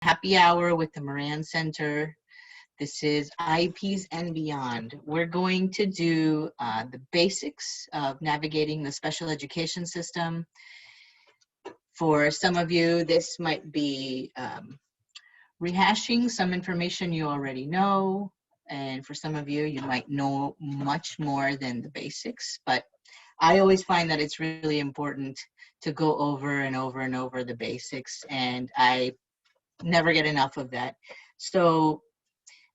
Happy Hour with the Moran Center. This is IEPs and Beyond. We're going to do the basics of navigating the special education system. For some of you, this might be rehashing some information you already know. And for some of you, you might know much more than the basics. But I always find that it's really important to go over and over and over the basics. And I never get enough of that. So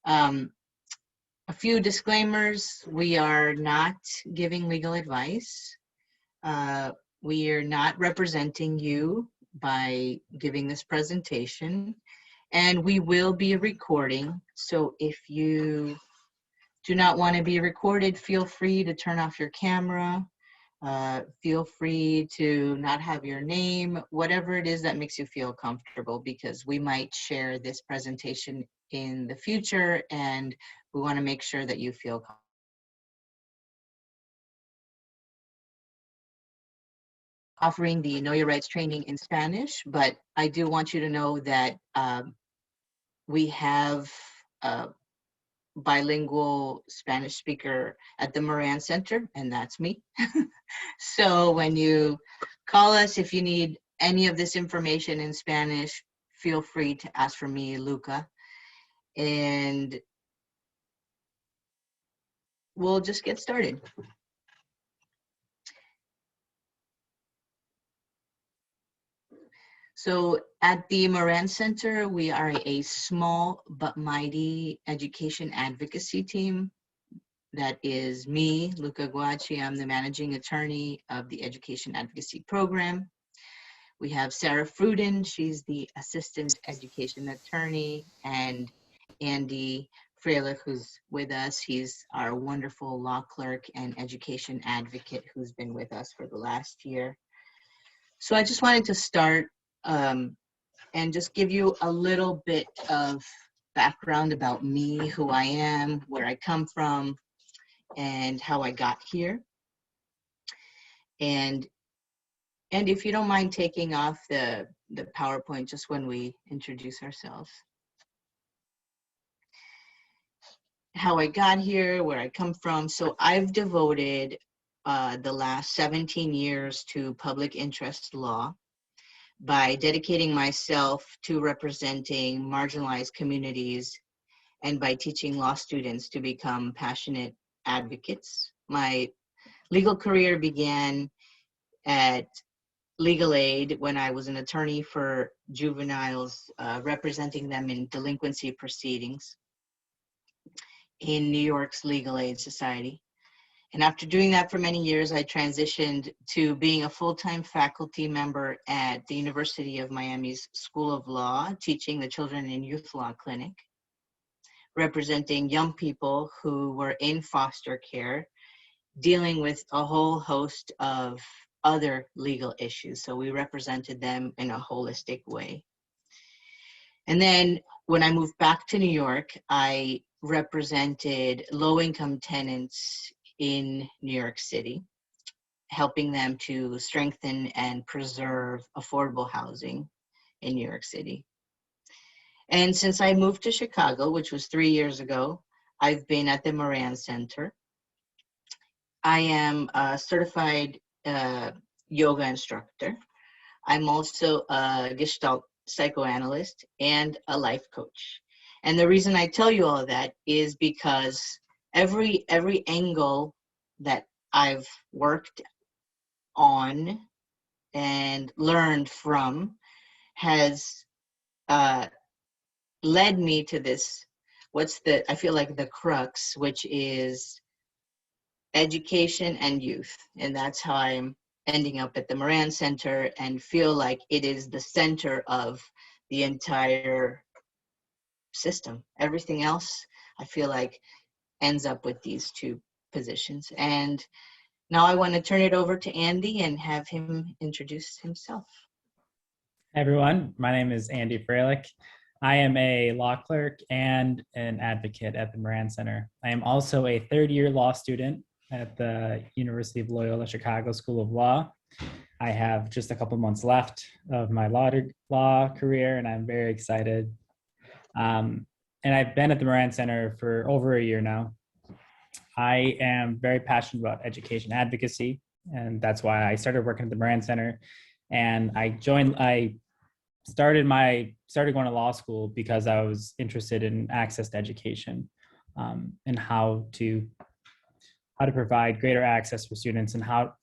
a few disclaimers. We are not giving legal advice. We are not representing you by giving this presentation. And we will be recording. So if you do not want to be recorded, feel free to turn off your camera. Feel free to not have your name, whatever it is that makes you feel comfortable, because we might share this presentation in the future and we want to make sure that you feel comfortable. Offering the Know Your Rights training in Spanish, but I do want you to know that we have a bilingual Spanish speaker at the Moran Center, and that's me. So when you call us, if you need any of this information in Spanish, feel free to ask for me, Luca, and we'll just get started. So at the Moran Center, we are a small but mighty education advocacy team. That is me, Luca Guacci. I'm the managing attorney of the Education Advocacy Program. We have Sarah Fruden, she's the assistant education attorney, and Andy Freilich, who's with us. He's our wonderful law clerk and education advocate who's been with us for the last year. So I just wanted to start and just give you a little bit of background about me, who I am, where I come from, and how I got here. And if you don't mind taking off the PowerPoint just when we introduce ourselves. How I got here, where I come from. So I've devoted the last 17 years to public interest law by dedicating myself to representing marginalized communities and by teaching law students to become passionate advocates. My legal career began at Legal Aid when I was an attorney for juveniles, representing them in delinquency proceedings in New York's Legal Aid Society. And after doing that for many years, I transitioned to being a full-time faculty member at the University of Miami's School of Law, teaching the Children and Youth Law Clinic, representing young people who were in foster care, dealing with a whole host of other legal issues. So we represented them in a holistic way. And then when I moved back to New York, I represented low-income tenants in New York City, helping them to strengthen and preserve affordable housing in New York City. And since I moved to Chicago, which was 3 years ago, I've been at the Moran Center. I am a certified yoga instructor. I'm also a Gestalt psychoanalyst and a life coach. And the reason I tell you all of that is because every angle that I've worked on and learned from has led me to this, I feel like the crux, which is education and youth. And that's how I'm ending up at the Moran Center and feel like it is the center of the entire system. Everything else, I feel like, ends up with these two positions. And now I want to turn it over to Andy and have him introduce himself. Hey everyone, my name is Andy Freilich. I am a law clerk and an advocate at the Moran Center. I am also a third-year law student at the University of Loyola Chicago School of Law. I have just a couple months left of my law career, and I'm very excited. And I've been at the Moran Center for over a year now. I am very passionate about education advocacy, and that's why I started working at the Moran Center. And I started going to law school because I was interested in access to education, and how to provide greater access for students, and how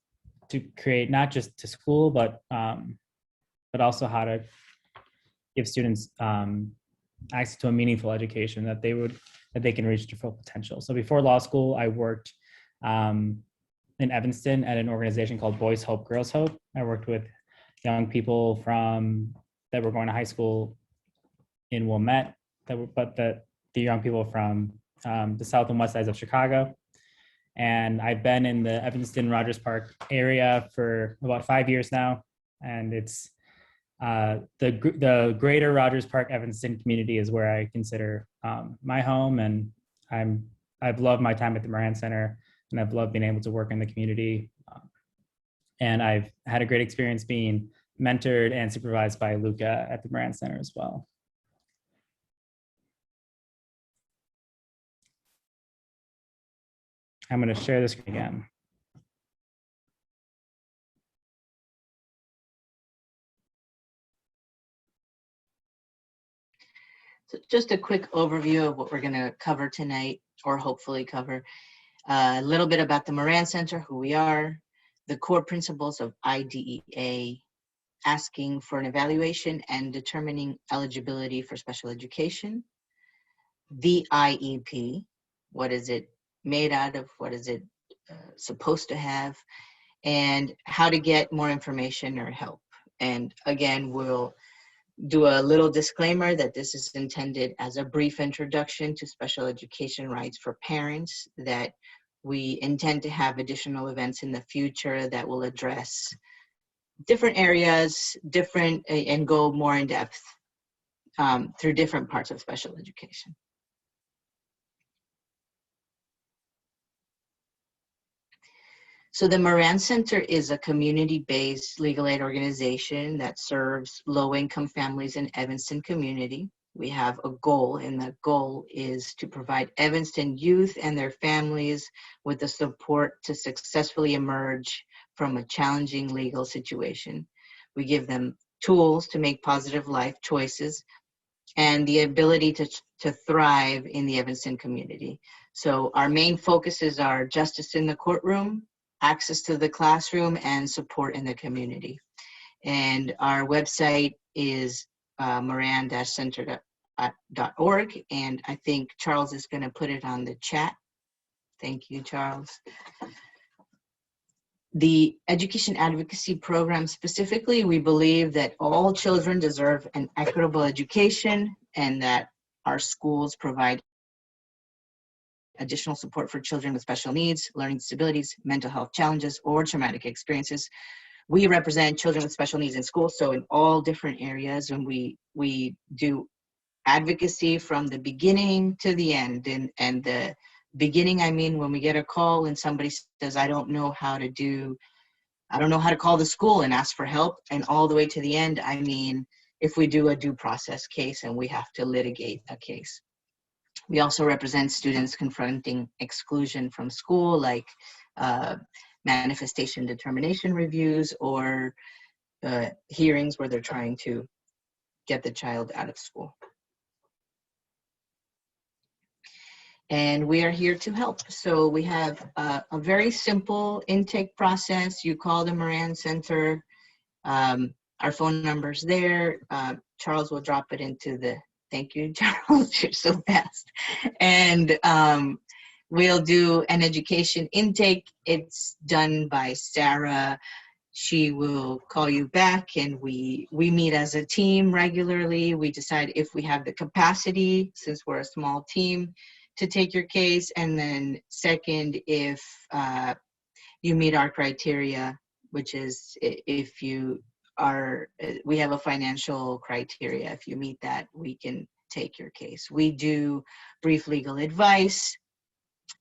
to create not just to school, but also how to give students access to a meaningful education that they can reach their full potential. So before law school, I worked in Evanston at an organization called Boys Hope, Girls Hope. I worked with young people that were going to high school in Wilmette, the young people from the south and west sides of Chicago. And I've been in the Evanston Rogers Park area for about 5 years now. And it's the greater Rogers Park Evanston community is where I consider my home. And I've loved my time at the Moran Center, and I've loved being able to work in the community. And I've had a great experience being mentored and supervised by Luca at the Moran Center as well. I'm going to share the screen again. So just a quick overview of what we're going to cover tonight, or hopefully cover. A little bit about the Moran Center, who we are, the core principles of IDEA, asking for an evaluation and determining eligibility for special education, the IEP, what is it made out of, what is it supposed to have, and how to get more information or help. And again, we'll do a little disclaimer that this is intended as a brief introduction to special education rights for parents, that we intend to have additional events in the future that will address different areas, and go more in depth through different parts of special education. So the Moran Center is a community-based legal aid organization that serves low-income families in Evanston community. We have a goal, and the goal is to provide Evanston youth and their families with the support to successfully emerge from a challenging legal situation. We give them tools to make positive life choices and the ability to thrive in the Evanston community. So our main focuses are justice in the courtroom, access to the classroom, and support in the community. And our website is moran-center.org, and I think Charles is going to put it on the chat. Thank you, Charles. The education advocacy program specifically, we believe that all children deserve an equitable education, and that our schools provide additional support for children with special needs, learning disabilities, mental health challenges, or traumatic experiences. We represent children with special needs in schools, so in all different areas, and we do advocacy from the beginning to the end. And the beginning, I mean, when we get a call and somebody says, I don't know how to call the school and ask for help, and all the way to the end, I mean, if we do a due process case and we have to litigate a case. We also represent students confronting exclusion from school, like manifestation determination reviews, or hearings where they're trying to get the child out of school. And we are here to help. So we have a very simple intake process. You call the Moran Center. Our phone number's there. Charles will drop it into the, thank you, Charles, you're so fast. And we'll do an education intake. It's done by Sarah. She will call you back, and we meet as a team regularly. We decide if we have the capacity, since we're a small team, to take your case. And then second, if you meet our criteria, which is if you are, we have a financial criteria. If you meet that, we can take your case. We do brief legal advice.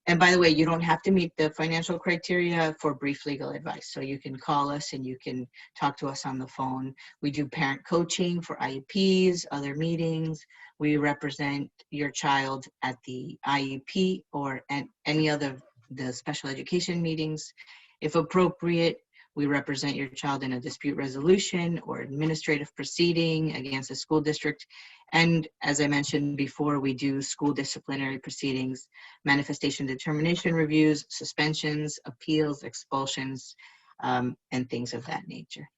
And by the way, you don't have to meet the financial criteria for brief legal advice. So you can call us and you can talk to us on the phone. We do parent coaching for IEPs, other meetings. We represent your child at the IEP or at any other the special education meetings. If appropriate, we represent your child in a dispute resolution or administrative proceeding against a school district. And as I mentioned before, we do school disciplinary proceedings, manifestation determination reviews, suspensions, appeals, expulsions, and things of that nature.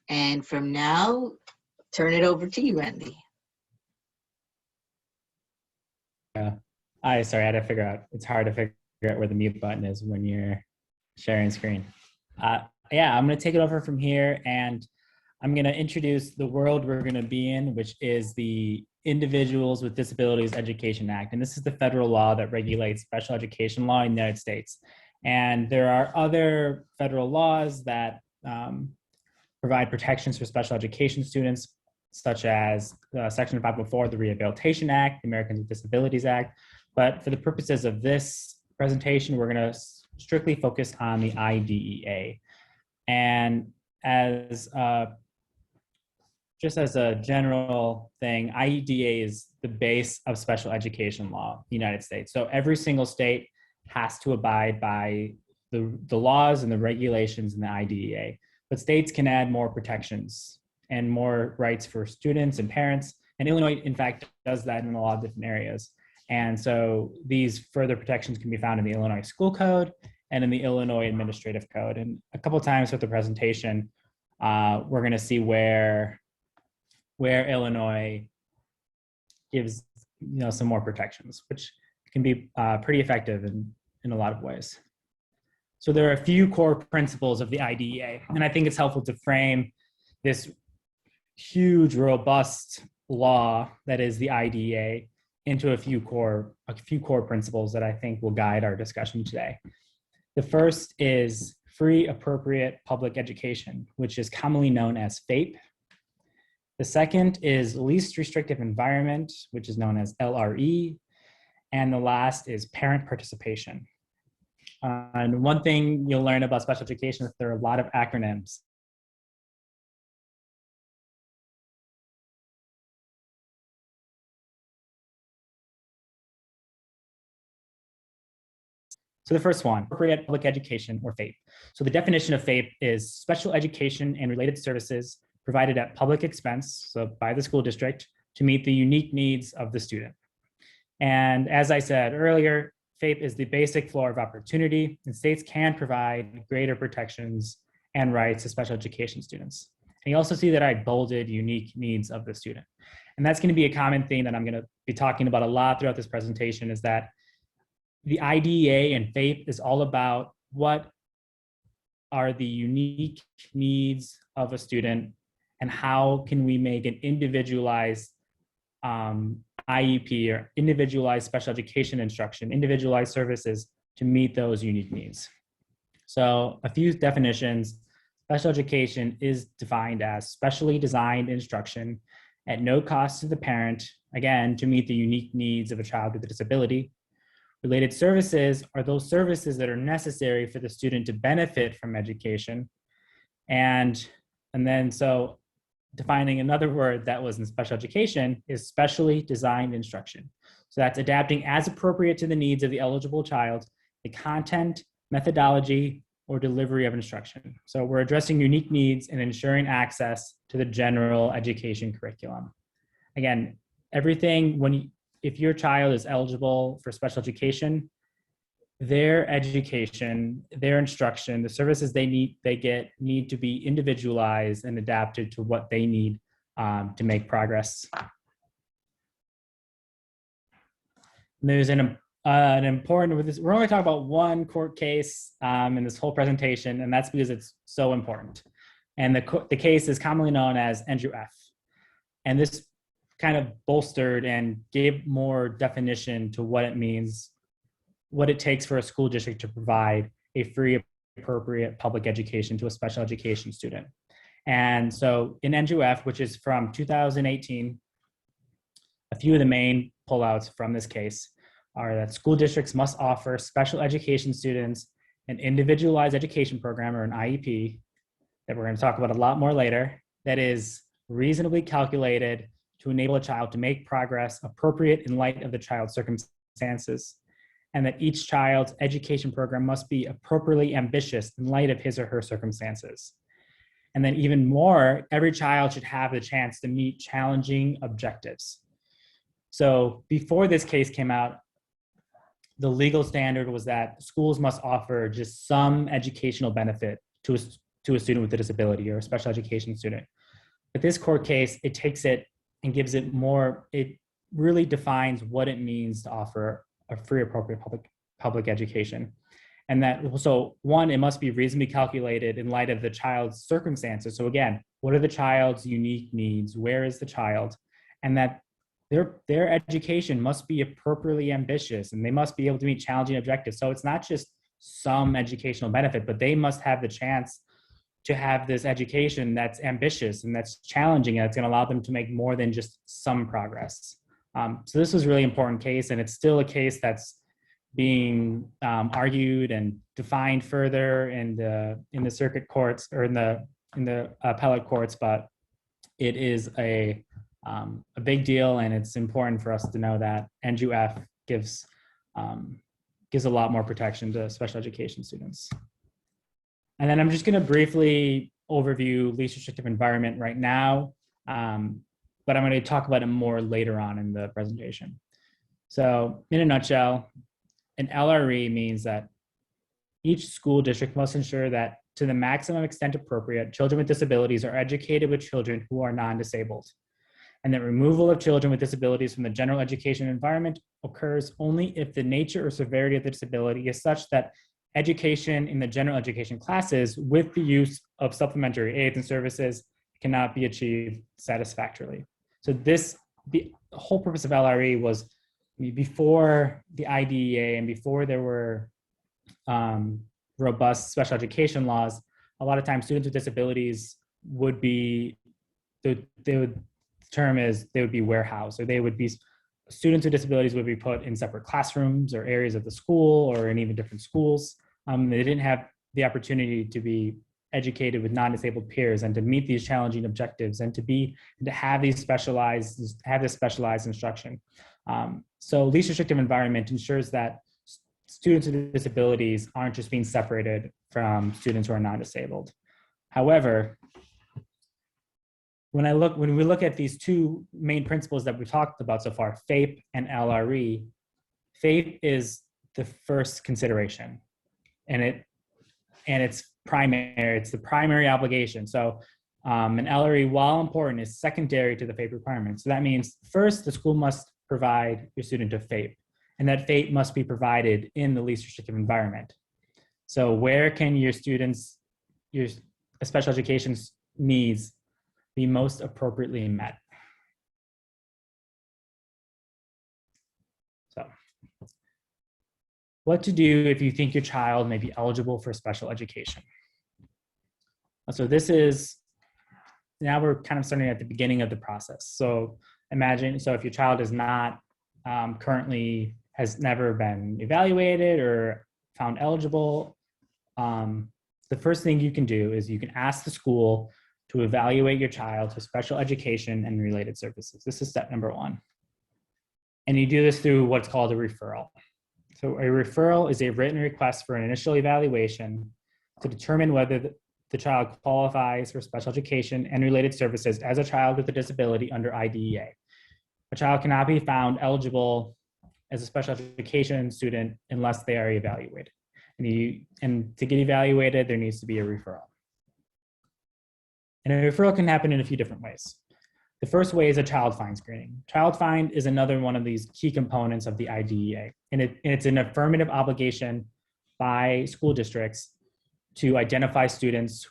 And from now, turn it over to you, Andy. Sorry, I had to figure out, it's hard to figure out where the mute button is when you're sharing screen. Yeah, I'm gonna take it over from here, and I'm gonna introduce the world we're gonna be in, which is the Individuals with Disabilities Education Act. And this is the federal law that regulates special education law in the United States. And there are other federal laws that provide protections for special education students, such as Section 504 of the Rehabilitation Act, the Americans with Disabilities Act. But for the purposes of this presentation, we're going to strictly focus on the IDEA. And as just as a general thing, IDEA is the base of special education law in the United States. So every single state has to abide by the laws and the regulations in the IDEA. But states can add more protections and more rights for students and parents. And Illinois, in fact, does that in a lot of different areas. And so these further protections can be found in the Illinois School Code and in the Illinois Administrative Code. And a couple of times with the presentation, we're going to see where Illinois gives some more protections, which can be pretty effective in a lot of ways. So there are a few core principles of the IDEA, and I think it's helpful to frame this huge, robust law that is the IDEA into a few core principles that I think will guide our discussion today. The first is free, appropriate public education, which is commonly known as FAPE. The second is least restrictive environment, which is known as LRE. And the last is parent participation. And one thing you'll learn about special education is there are a lot of acronyms. So the first one, appropriate public education, or FAPE. So the definition of FAPE is special education and related services provided at public expense, so by the school district, to meet the unique needs of the student. And as I said earlier, FAPE is the basic floor of opportunity, and states can provide greater protections and rights to special education students. And you also see that I bolded unique needs of the student. And that's going to be a common theme that I'm going to be talking about a lot throughout this presentation, is that the IDEA and FAPE is all about what are the unique needs of a student and how can we make an individualized IEP or individualized special education instruction, individualized services to meet those unique needs. So a few definitions. Special education is defined as specially designed instruction at no cost to the parent, again, to meet the unique needs of a child with a disability. Related services are those services that are necessary for the student to benefit from education. And then so defining another word that was in special education is specially designed instruction. So that's adapting as appropriate to the needs of the eligible child, the content, methodology, or delivery of instruction. So we're addressing unique needs and ensuring access to the general education curriculum. Again, everything, if your child is eligible for special education, their education, their instruction, the services they need to be individualized and adapted to what they need to make progress. And there's an important, we're only talking about one court case in this whole presentation, and that's because it's so important. And the case is commonly known as Andrew F. And this kind of bolstered and gave more definition to what it means, what it takes for a school district to provide a free, appropriate public education to a special education student. And so in NJUF, which is from 2018, a few of the main pullouts from this case are that school districts must offer special education students an individualized education program, or an IEP, that we're going to talk about a lot more later, that is reasonably calculated to enable a child to make progress appropriate in light of the child's circumstances, and that each child's education program must be appropriately ambitious in light of his or her circumstances. And then even more, every child should have the chance to meet challenging objectives. So before this case came out, the legal standard was that schools must offer just some educational benefit to a student with a disability or a special education student. But this court case, it takes it and gives it more, it really defines what it means to offer a free, appropriate public education. And that, so one, it must be reasonably calculated in light of the child's circumstances. So again, what are the child's unique needs? Where is the child? And that their education must be appropriately ambitious, and they must be able to meet challenging objectives. So it's not just some educational benefit, but they must have the chance to have this education that's ambitious and that's challenging, and it's going to allow them to make more than just some progress. So this was a really important case, and it's still a case that's being argued and defined further in the circuit courts, or in the appellate courts, but it is a big deal, and it's important for us to know that NJUF gives a lot more protection to special education students. And then I'm just going to briefly overview least restrictive environment right now, but I'm going to talk about it more later on in the presentation. So in a nutshell, an LRE means that each school district must ensure that, to the maximum extent appropriate, children with disabilities are educated with children who are non-disabled, and that removal of children with disabilities from the general education environment occurs only if the nature or severity of the disability is such that education in the general education classes with the use of supplementary aids and services cannot be achieved satisfactorily. So the whole purpose of LRE was, before the IDEA and before there were robust special education laws, a lot of times students with disabilities would be, they would be warehoused, or students with disabilities would be put in separate classrooms or areas of the school, or in even different schools. They didn't have the opportunity to be educated with non-disabled peers and to meet these challenging objectives, and to have this specialized instruction. So least restrictive environment ensures that students with disabilities aren't just being separated from students who are non-disabled. However, when we look at these two main principles that we've talked about so far, FAPE and LRE, FAPE is the first consideration, and it's primary. It's the primary obligation. So an LRE, while important, is secondary to the FAPE requirements. So that means first, the school must provide your student a FAPE, and that FAPE must be provided in the least restrictive environment. So where can your special education needs be most appropriately met? So what to do if you think your child may be eligible for special education. So now we're kind of starting at the beginning of the process. So if your child is not has never been evaluated or found eligible, the first thing you can do is you can ask the school to evaluate your child for special education and related services. This is step number one. And you do this through what's called a referral. So a referral is a written request for an initial evaluation to determine whether the child qualifies for special education and related services as a child with a disability under IDEA. A child cannot be found eligible as a special education student unless they are evaluated. And to get evaluated, there needs to be a referral. And a referral can happen in a few different ways. The first way is a child find screening. Child find is another one of these key components of the IDEA. And it's an affirmative obligation by school districts to identify students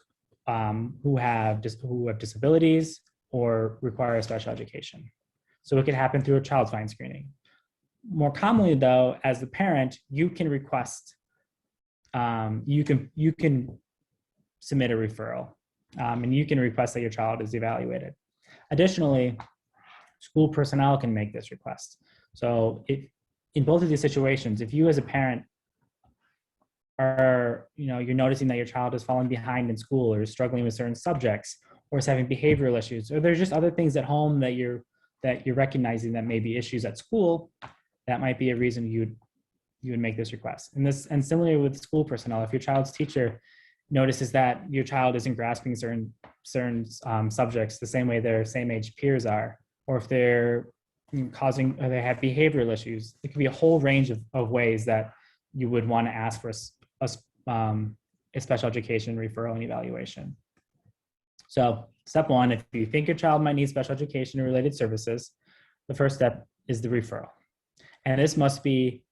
who have disabilities or require special education. So it could happen through a child find screening. More commonly though, as the parent, you can request, you can submit a referral, and you can request that your child is evaluated. Additionally, school personnel can make this request. So if in both of these situations, if you as a parent are, you're noticing that your child is falling behind in school or is struggling with certain subjects or is having behavioral issues, or there's just other things at home that you're recognizing that may be issues at school, that might be a reason you would make this request. And similarly with school personnel, if your child's teacher notices that your child isn't grasping certain subjects the same way their same age peers are, or if they're causing, or they have behavioral issues, it could be a whole range of ways that you would want to ask for a special education referral and evaluation. So step one, if you think your child might need special education or related services, the first step is the referral. And this must be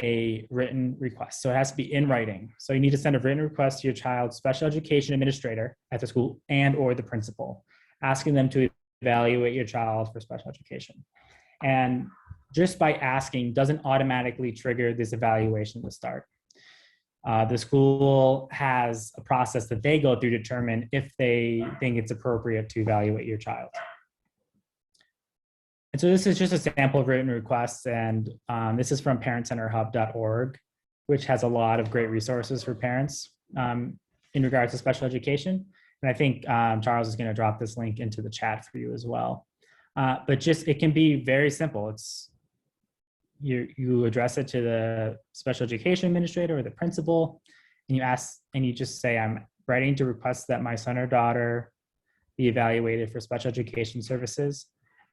a written request. So it has to be in writing. So you need to send a written request to your child's special education administrator at the school and or the principal, asking them to evaluate your child for special education. And just by asking doesn't automatically trigger this evaluation to start. The school has a process that they go through to determine if they think it's appropriate to evaluate your child. And so this is just a sample of written requests, and this is from parentcenterhub.org, which has a lot of great resources for parents in regards to special education. And I think Charles is going to drop this link into the chat for you as well. But just, it can be very simple. It's you address it to the special education administrator or the principal, and you ask, and you just say, I'm writing to request that my son or daughter be evaluated for special education services.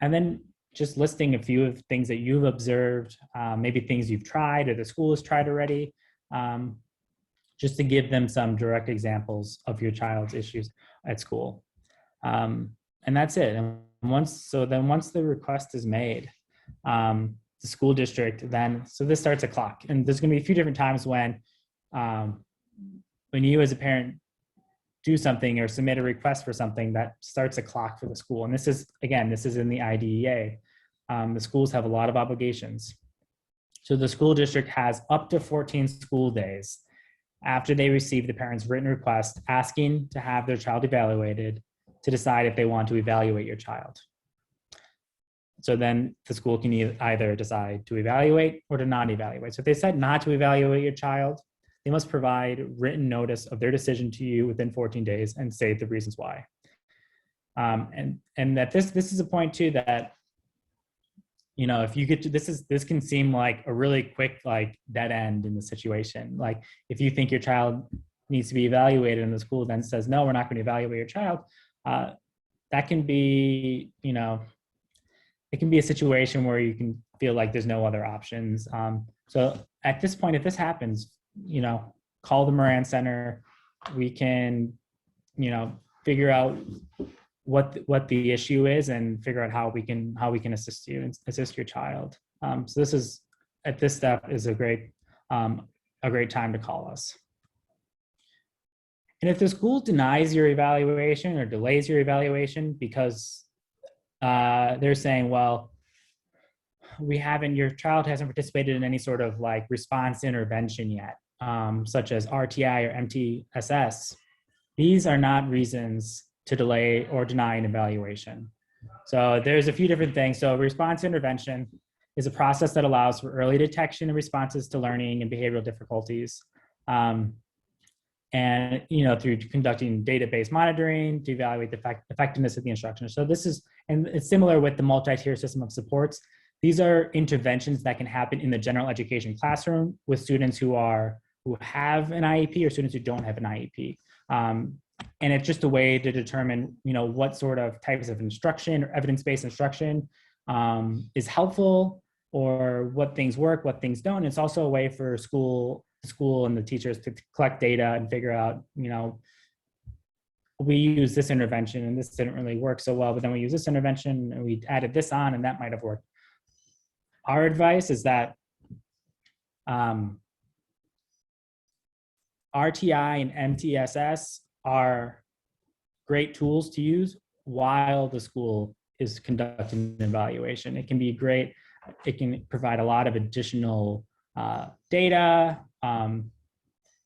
And then just listing a few of things that you've observed, maybe things you've tried or the school has tried already, just to give them some direct examples of your child's issues at school. And that's it. And once the request is made, the school district so this starts a clock. And there's going to be a few different times when you as a parent do something or submit a request for something that starts a clock for the school. And this is in the IDEA. The schools have a lot of obligations. So the school district has up to 14 school days after they receive the parent's written request asking to have their child evaluated to decide if they want to evaluate your child. So then the school can either decide to evaluate or to not evaluate. So if they decide not to evaluate your child, they must provide written notice of their decision to you within 14 days and state the reasons why. And that this is a point too that, if you get to, this can seem like a really quick, like, dead end in the situation. Like, if you think your child needs to be evaluated and the school then says, no, we're not going to evaluate your child, that can be, it can be a situation where you can feel like there's no other options. So at this point, if this happens, call the Moran Center. We can, figure out what the issue is and figure out how we can assist you and assist your child. So this step is a great time to call us. And if the school denies your evaluation or delays your evaluation because they're saying, well, your child hasn't participated in any sort of like response intervention yet, such as RTI or MTSS, these are not reasons to delay or deny an evaluation. So there's a few different things. So response intervention is a process that allows for early detection and responses to learning and behavioral difficulties. And through conducting database monitoring to evaluate the effectiveness of the instruction. So and it's similar with the multi-tier system of supports. These are interventions that can happen in the general education classroom with students who have an IEP or students who don't have an IEP. And it's just a way to determine, what sort of types of instruction or evidence-based instruction is helpful, or what things work, what things don't. It's also a way for school and the teachers to collect data and figure out, we use this intervention and this didn't really work so well, but then we use this intervention and we added this on and that might have worked. Our advice is that RTI and MTSS are great tools to use while the school is conducting an evaluation. It can be great. It can provide a lot of additional data and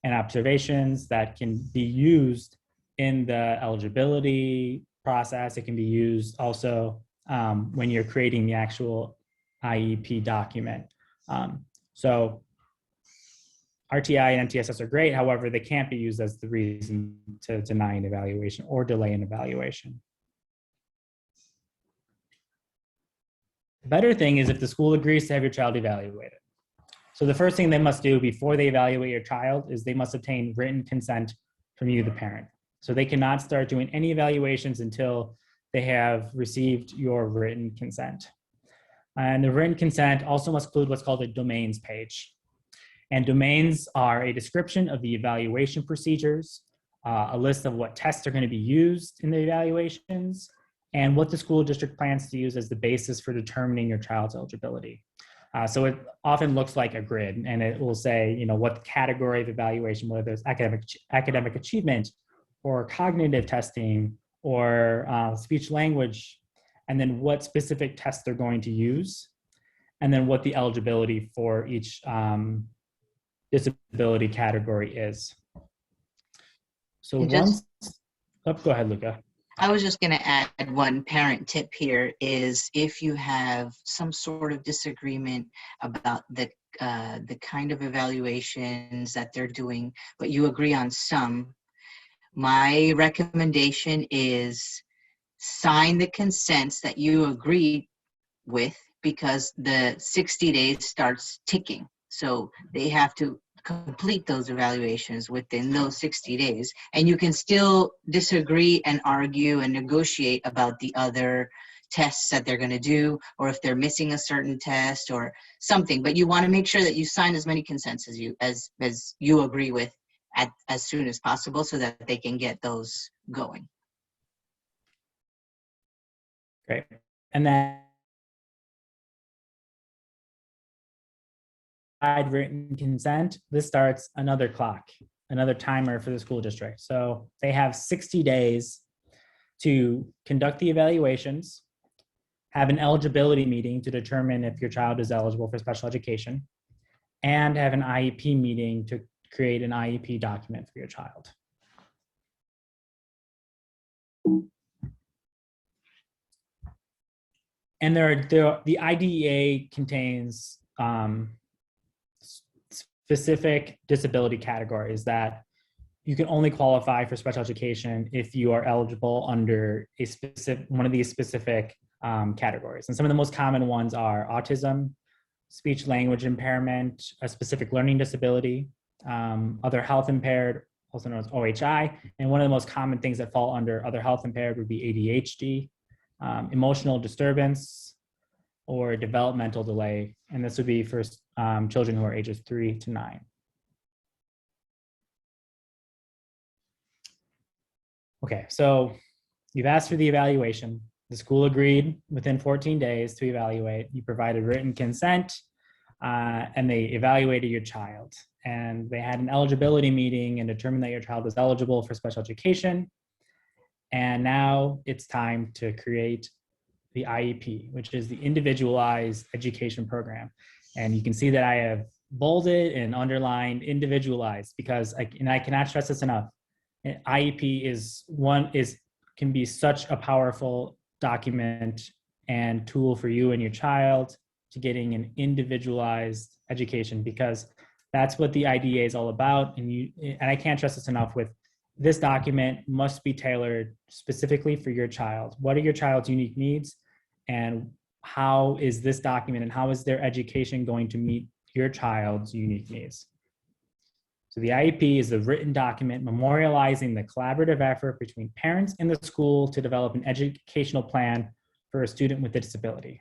observations that can be used in the eligibility process. It can be used also when you're creating the actual IEP document. So RTI and MTSS are great. However, they can't be used as the reason to deny an evaluation or delay an evaluation. The better thing is if the school agrees to have your child evaluated. So the first thing they must do before they evaluate your child is they must obtain written consent from you, the parent. So they cannot start doing any evaluations until they have received your written consent. And the written consent also must include what's called a domains page. And domains are a description of the evaluation procedures, a list of what tests are going to be used in the evaluations, and what the school district plans to use as the basis for determining your child's eligibility. So it often looks like a grid, and it will say, you know, what category of evaluation, whether it's academic achievement or cognitive testing or speech language, and then what specific tests they're going to use, and then what the eligibility for each disability category is. So go ahead, Luca. I was just going to add one parent tip here is if you have some sort of disagreement about the kind of evaluations that they're doing, but you agree on some, my recommendation is sign the consents that you agree with, because the 60 days starts ticking. So they have to complete those evaluations within those 60 days. And you can still disagree and argue and negotiate about the other tests that they're going to do, or if they're missing a certain test or something. But you want to make sure that you sign as many consents as you agree with as soon as possible, so that they can get those going. Great. And then written consent, this starts another clock, another timer for the school district. So they have 60 days to conduct the evaluations, have an eligibility meeting to determine if your child is eligible for special education, and have an IEP meeting to create an IEP document for your child. And the IDEA contains specific disability categories that you can only qualify for special education if you are eligible under one of these specific categories. And some of the most common ones are autism, speech language impairment, a specific learning disability, other health impaired, also known as OHI. And one of the most common things that fall under other health impaired would be ADHD, emotional disturbance, or developmental delay. And this would be for children who are ages 3 to 9. Okay, so you've asked for the evaluation. The school agreed within 14 days to evaluate. You provided written consent, and they evaluated your child. And they had an eligibility meeting and determined that your child was eligible for special education. And now it's time to create the IEP, which is the Individualized Education Program. And you can see that I have bolded and underlined individualized, because I cannot stress this enough. An IEP can be such a powerful document and tool for you and your child to getting an individualized education, because that's what the IDEA is all about. And I can't stress this enough, with this document must be tailored specifically for your child. What are your child's unique needs, and how is this document and how is their education going to meet your child's unique needs? So the IEP is the written document memorializing the collaborative effort between parents and the school to develop an educational plan for a student with a disability.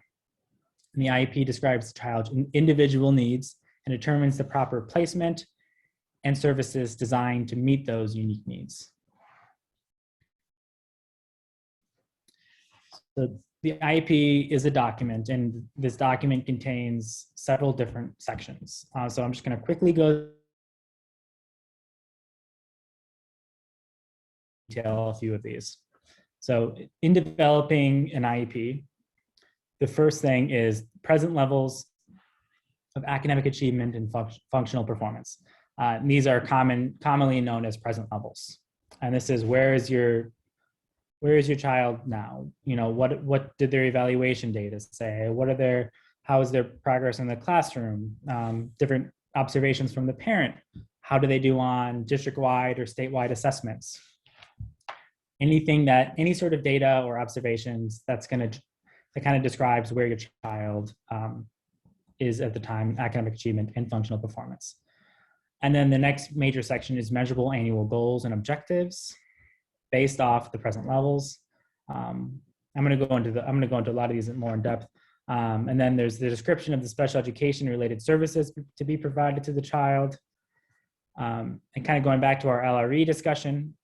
And the IEP describes the child's individual needs and determines the proper placement and services designed to meet those unique needs. So the IEP is a document, and this document contains several different sections. So I'm just going to quickly go detail a few of these. So in developing an IEP, the first thing is present levels of academic achievement and functional performance. These are commonly known as present levels. And this is where is your child now? You know, what did their evaluation data say? How is their progress in the classroom? Different observations from the parent. How do they do on district-wide or statewide assessments? Any sort of data or observations that kind of describes where your child is at the time, academic achievement and functional performance. And then the next major section is measurable annual goals and objectives based off the present levels. I'm going to go into a lot of these more in depth. And then there's the description of the special education related services to be provided to the child. And kind of going back to our LRE discussion,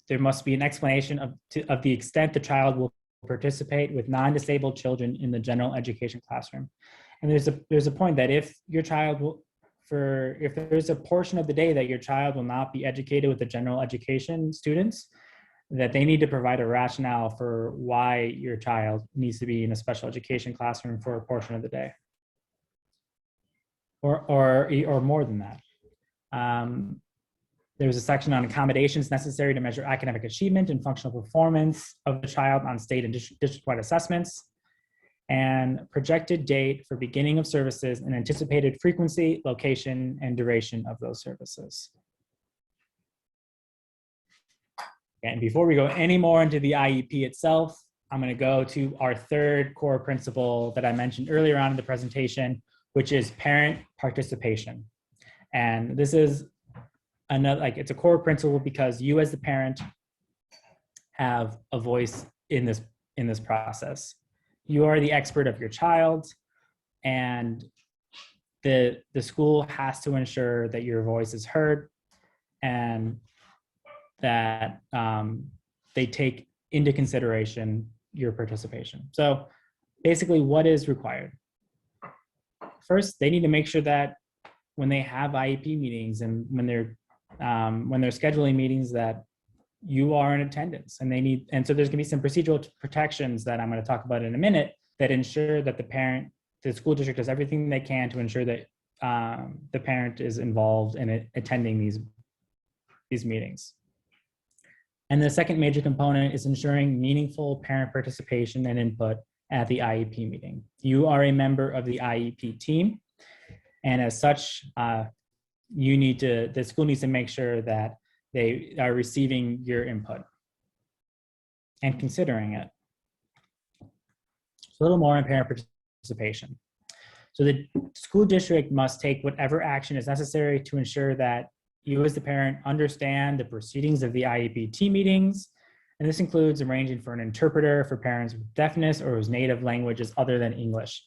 there must be an explanation of the extent the child will participate with non-disabled children in the general education classroom. And there's a point that if your child will, if there's a portion of the day that your child will not be educated with the general education students, that they need to provide a rationale for why your child needs to be in a special education classroom for a portion of the day, or more than that. There's a section on accommodations necessary to measure academic achievement and functional performance of the child on state and district-wide assessments, and projected date for beginning of services and anticipated frequency, location, and duration of those services. And before we go any more into the IEP itself, I'm going to go to our third core principle that I mentioned earlier on in the presentation, which is parent participation. And this is it's a core principle because you as the parent have a voice in this process. You are the expert of your child, and the school has to ensure that your voice is heard and that they take into consideration your participation. So basically, what is required? First, they need to make sure that when they have IEP meetings and when they're scheduling meetings, that you are in attendance, and so there's gonna be some procedural protections that I'm gonna talk about in a minute that ensure that the school district does everything they can to ensure that the parent is involved in attending these meetings. And the second major component is ensuring meaningful parent participation and input at the IEP meeting. You are a member of the IEP team, and as such, the school needs to make sure that they are receiving your input and considering it. So a little more on parent participation. So the school district must take whatever action is necessary to ensure that you as the parent understand the proceedings of the IEP team meetings. And this includes arranging for an interpreter for parents with deafness or whose native language is other than English.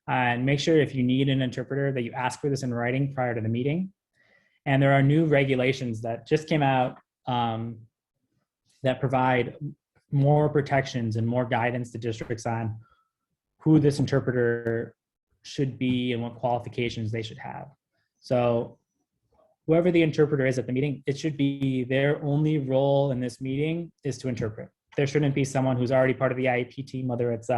And make sure if you need an interpreter that you ask for this in writing prior to the meeting. And there are new regulations that just came out that provide more protections and more guidance to districts on who this interpreter should be and what qualifications they should have. So whoever the interpreter is at the meeting, it should be their only role in this meeting is to interpret. There shouldn't be someone who's already part of the IEP team, whether it's,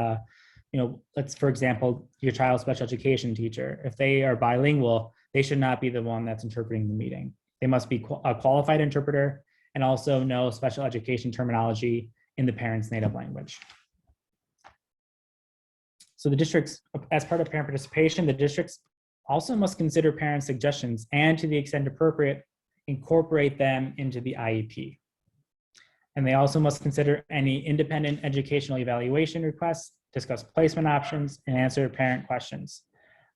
let's, for example, your child's special education teacher. If they are bilingual, they should not be the one that's interpreting the meeting. They must be a qualified interpreter and also know special education terminology in the parent's native language. So the districts, as part of parent participation, the districts also must consider parent suggestions and, to the extent appropriate, incorporate them into the IEP. And they also must consider any independent educational evaluation requests, discuss placement options, and answer parent questions.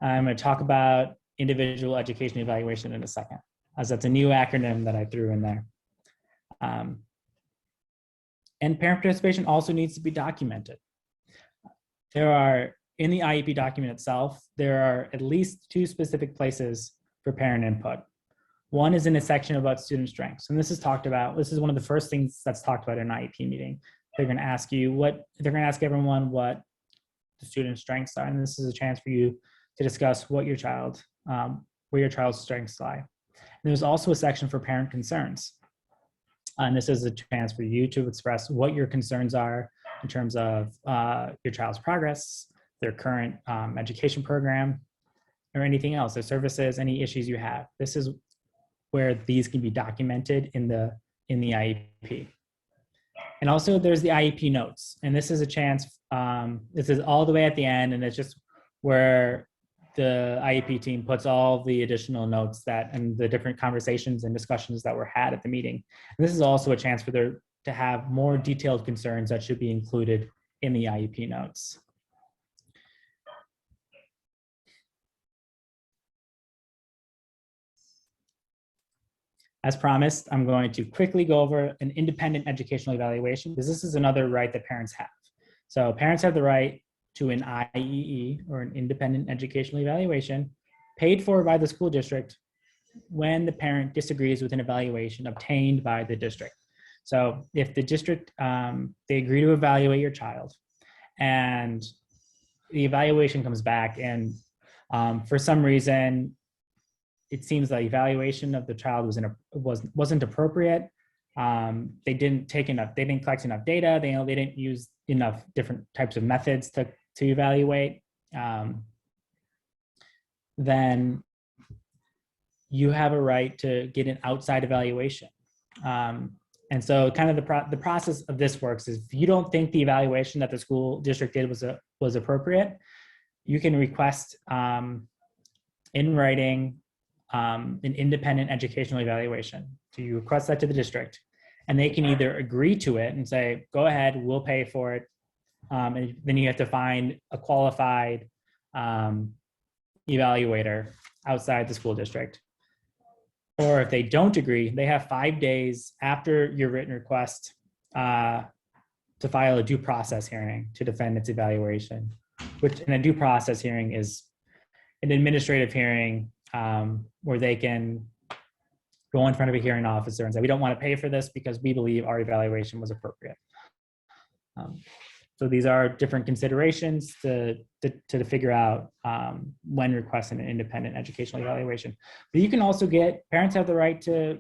I'm going to talk about individual education evaluation in a second, as that's a new acronym that I threw in there. And parent participation also needs to be documented. In the IEP document itself, there are at least 2 specific places for parent input. One is in a section about student strengths. And this is talked about, this is one of the first things that's talked about in an IEP meeting. They're gonna ask everyone what the student strengths are. And this is a chance for you to discuss what where your child's strengths lie. And there's also a section for parent concerns. And this is a chance for you to express what your concerns are in terms of your child's progress, their current education program, or anything else, their services, any issues you have. This is where these can be documented in the IEP. And also there's the IEP notes. And this is a chance, this is all the way at the end, and it's just where the IEP team puts all the additional notes that and the different conversations and discussions that were had at the meeting. And this is also a chance for there to have more detailed concerns that should be included in the IEP notes. As promised, I'm going to quickly go over an independent educational evaluation, because this is another right that parents have. So parents have the right to an IEE, or an independent educational evaluation, paid for by the school district when the parent disagrees with an evaluation obtained by the district. So if the district, they agree to evaluate your child, and the evaluation comes back, and for some reason, it seems the evaluation of the child wasn't appropriate. They didn't collect enough data. They didn't use enough different types of methods to evaluate. Then you have a right to get an outside evaluation. And so kind of the process of this works is, if you don't think the evaluation that the school district did was appropriate, you can request in writing an independent educational evaluation. So you request that to the district, and they can either agree to it and say, go ahead, we'll pay for it. And then you have to find a qualified evaluator outside the school district. Or if they don't agree, they have 5 days after your written request to file a due process hearing to defend its evaluation, which in a due process hearing is an administrative hearing where they can go in front of a hearing officer and say, we don't want to pay for this because we believe our evaluation was appropriate. So these are different considerations to figure out when requesting an independent educational evaluation. But you can also parents have the right to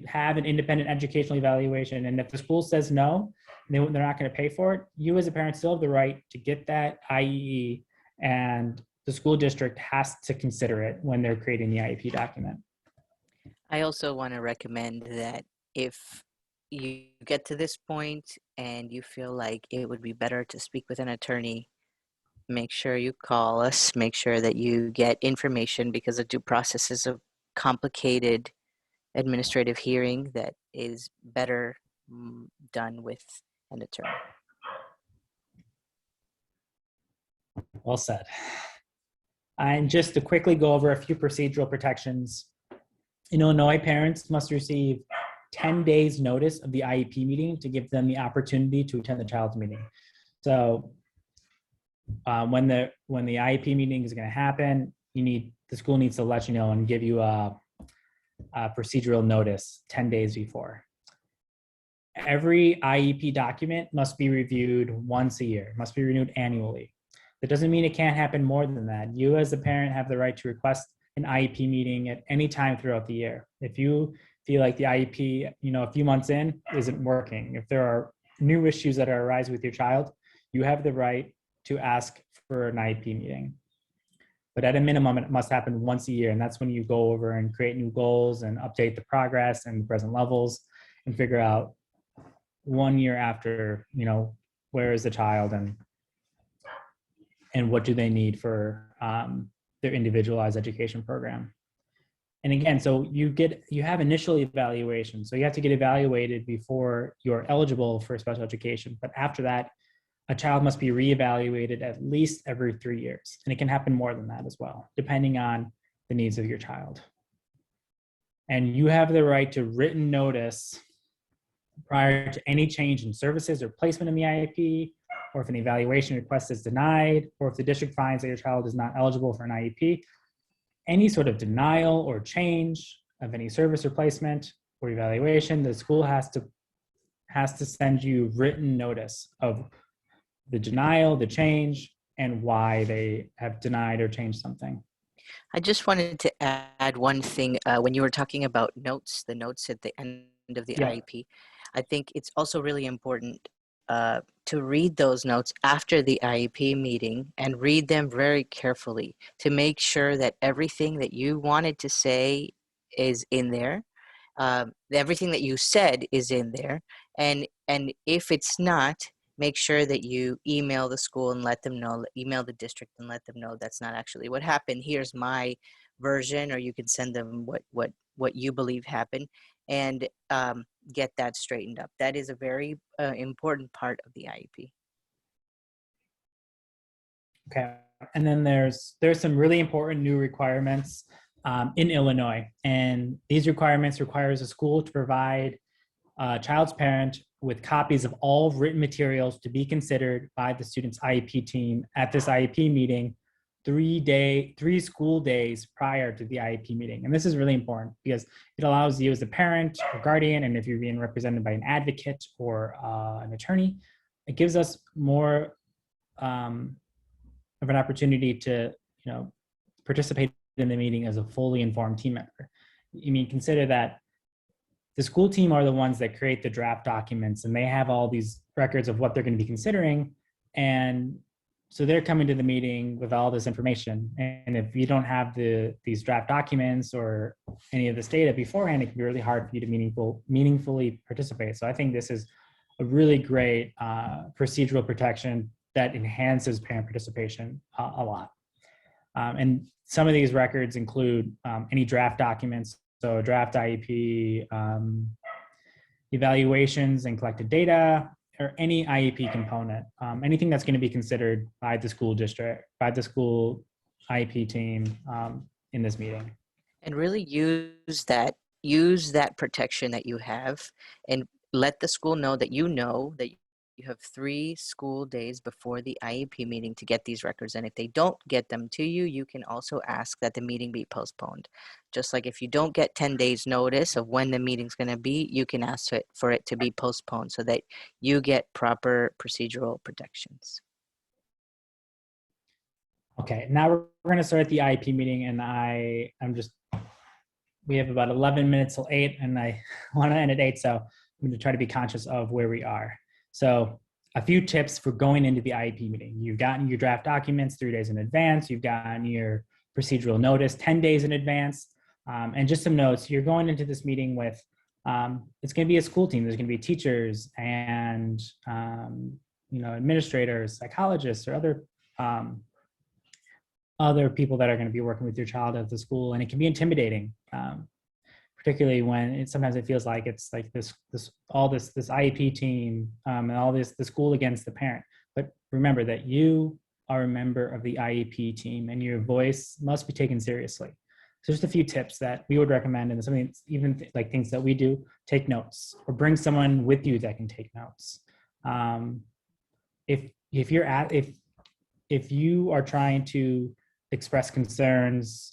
have an independent educational evaluation. And if the school says no, they're not going to pay for it, you as a parent still have the right to get that IEE, and the school district has to consider it when they're creating the IEP document. I also want to recommend that if you get to this point and you feel like it would be better to speak with an attorney, make sure you call us, make sure that you get information, because the due process is a complicated administrative hearing that is better done with an attorney. Well said. And just to quickly go over a few procedural protections. In Illinois, parents must receive 10 days notice of the IEP meeting to give them the opportunity to attend the child's meeting. So when the IEP meeting is going to happen, the school needs to let you know and give you a procedural notice 10 days before. Every IEP document must be reviewed once a year, must be renewed annually. That doesn't mean it can't happen more than that. You as a parent have the right to request an IEP meeting at any time throughout the year. If you feel like the IEP, a few months in isn't working, if there are new issues that are arising with your child, you have the right to ask for an IEP meeting. But at a minimum, it must happen once a year. And that's when you go over and create new goals and update the progress and the present levels and figure out 1 year after, where is the child and what do they need for their individualized education program. And again, so you have initial evaluation. So you have to get evaluated before you're eligible for special education. But after that, a child must be reevaluated at least every 3 years. And it can happen more than that as well, depending on the needs of your child. And you have the right to written notice prior to any change in services or placement in the IEP, or if an evaluation request is denied, or if the district finds that your child is not eligible for an IEP. Any sort of denial or change of any service replacement or evaluation, the school has to send you written notice of the denial, the change, and why they have denied or changed something. I just wanted to add one thing. When you were talking about notes, the notes at the end of the IEP, I think it's also really important to read those notes after the IEP meeting and read them very carefully to make sure that everything that you wanted to say is in there. Everything that you said is in there. And if it's not, make sure that you email the school and let them know, email the district and let them know that's not actually what happened. Here's my version, or you can send them what you believe happened, and get that straightened up. That is a very important part of the IEP. Okay. And then there's some really important new requirements in Illinois. And these requirements requires a school to provide a child's parent with copies of all written materials to be considered by the student's IEP team at this IEP meeting 3 school days prior to the IEP meeting. And this is really important because it allows you as a parent or guardian, and if you're being represented by an advocate or an attorney, it gives us more of an opportunity to, participate in the meeting as a fully informed team member. I mean, consider that the school team are the ones that create the draft documents, and they have all these records of what they're going to be considering. And so they're coming to the meeting with all this information. And if you don't have these draft documents or any of this data beforehand, it can be really hard for you to meaningfully participate. So I think this is a really great procedural protection that enhances parent participation a lot. And some of these records include any draft documents, so draft IEP, evaluations and collected data, or any IEP component, anything that's going to be considered by the school district, by the school IEP team in this meeting. And really use that protection that you have, and let the school know that you have 3 school days before the IEP meeting to get these records. And if they don't get them to you, you can also ask that the meeting be postponed. Just like if you don't get 10 days notice of when the meeting's going to be, you can ask for it to be postponed so that you get proper procedural protections. Okay, now we're going to start the IEP meeting, and we have about 11 minutes till 8, and I want to end at 8, so I'm going to try to be conscious of where we are. So a few tips for going into the IEP meeting. You've gotten your draft documents 3 days in advance. You've gotten your procedural notice 10 days in advance. And just some notes, you're going into this meeting with, it's going to be a school team. There's going to be teachers and, administrators, psychologists, or other people that are going to be working with your child at the school. And it can be intimidating. Particularly when sometimes it feels like it's like this IEP team and all the school against the parent. But remember that you are a member of the IEP team and your voice must be taken seriously. So just a few tips that we would recommend, and something even like things that we do: take notes or bring someone with you that can take notes. If you are trying to express concerns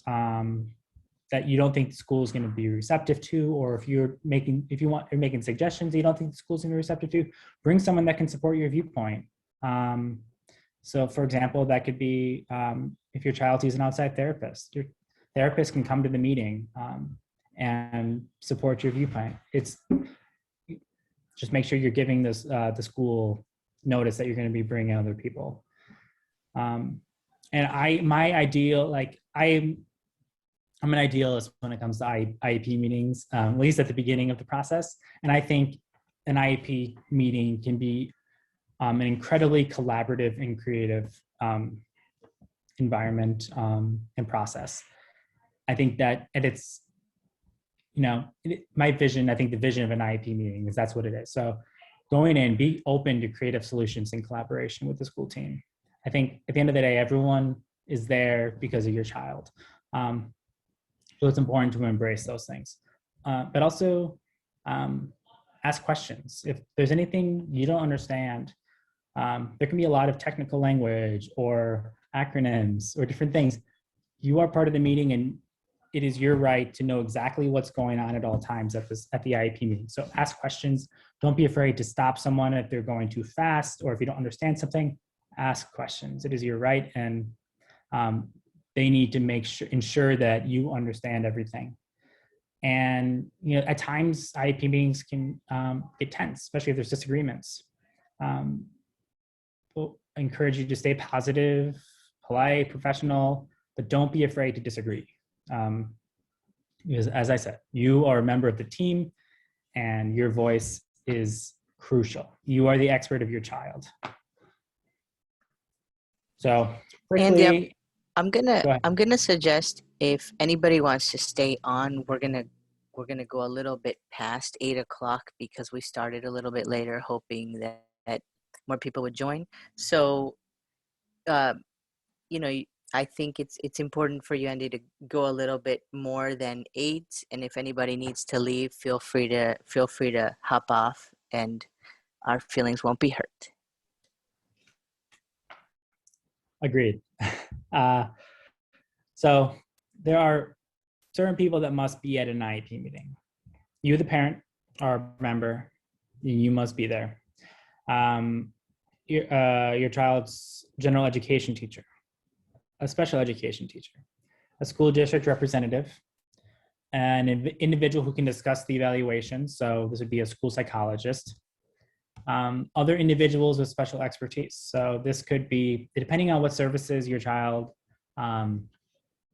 that you don't think the school is going to be receptive to, or if you're making suggestions that you don't think the school is going to be receptive to, bring someone that can support your viewpoint. So for example, that could be if your child sees an outside therapist, your therapist can come to the meeting and support your viewpoint. It's just make sure you're giving the school notice that you're going to be bringing other people. And I'm an idealist when it comes to IEP meetings, at least at the beginning of the process. And I think an IEP meeting can be an incredibly collaborative and creative environment and process. I think that at its, my vision, I think the vision of an IEP meeting is that's what it is. So going in, be open to creative solutions in collaboration with the school team. I think at the end of the day, everyone is there because of your child. So it's important to embrace those things, but also ask questions. If there's anything you don't understand, there can be a lot of technical language or acronyms or different things. You are part of the meeting, and it is your right to know exactly what's going on at all times at the IEP meeting. So ask questions. Don't be afraid to stop someone if they're going too fast, or if you don't understand something, ask questions. It is your right, and they need to ensure that you understand everything. And at times IEP meetings can get tense, especially if there's disagreements. We'll encourage you to stay positive, polite, professional, but don't be afraid to disagree. Because as I said, you are a member of the team, and your voice is crucial. You are the expert of your child. So Andy, quickly, I'm gonna go ahead. I'm gonna suggest if anybody wants to stay on, we're gonna go a little bit past 8 o'clock because we started a little bit later, hoping that more people would join. So, uh, you know, I think it's important for you, Andy, to go a little bit more than 8. And if anybody needs to leave, feel free to hop off, and our feelings won't be hurt. Agreed. Uh, so there are certain people that must be at an IEP meeting. You, the parent, are a member. You must be there. Your child's general education teacher, a special education teacher, a school district representative, an individual who can discuss the evaluation. So this would be a school psychologist. Other individuals with special expertise. So this could be, depending on what services your child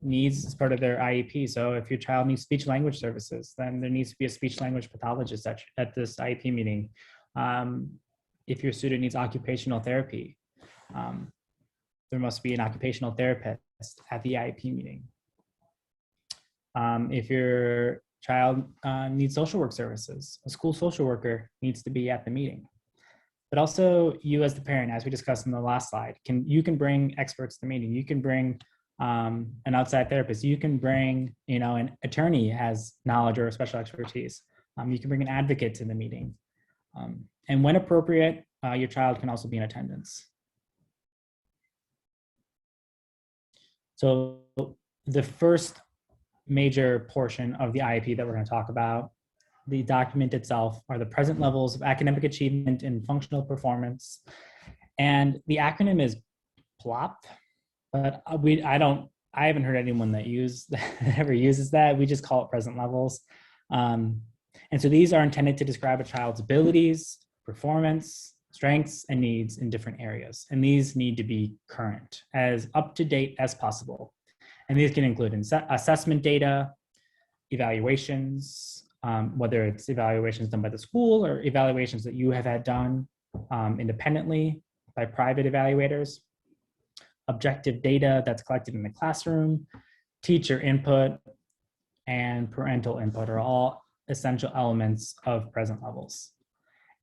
needs as part of their IEP. So if your child needs speech language services, then there needs to be a speech language pathologist at this IEP meeting. If your student needs occupational therapy, there must be an occupational therapist at the IEP meeting. If your child needs social work services, a school social worker needs to be at the meeting. But also you as the parent, as we discussed in the last slide, you can bring experts to the meeting. You can bring an outside therapist. You can bring, an attorney has knowledge or special expertise. You can bring an advocate to the meeting. And when appropriate, your child can also be in attendance. So the first major portion of the IEP that we're going to talk about, the document itself, are the present levels of academic achievement and functional performance. And the acronym is PLOP, but I haven't heard anyone that ever uses that. We just call it present levels. And so these are intended to describe a child's abilities, performance, strengths, and needs in different areas. And these need to be current, as up to date as possible. And these can include assessment data, evaluations, whether it's evaluations done by the school or evaluations that you have had done independently by private evaluators, objective data that's collected in the classroom, teacher input, and parental input are all essential elements of present levels.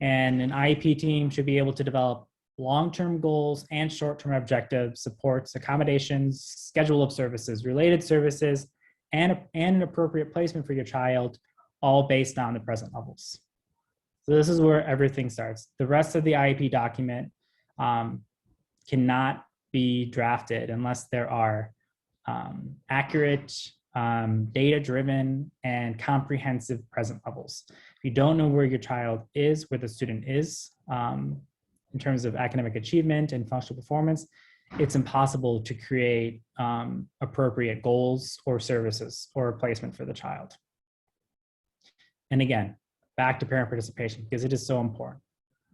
And an IEP team should be able to develop long-term goals and short-term objectives, supports, accommodations, schedule of services, related services, and an appropriate placement for your child, all based on the present levels. So this is where everything starts. The rest of the IEP document cannot be drafted unless there are accurate, data-driven, and comprehensive present levels. If you don't know where your child is, where the student is, in terms of academic achievement and functional performance, it's impossible to create appropriate goals or services or placement for the child. And again, back to parent participation, because it is so important.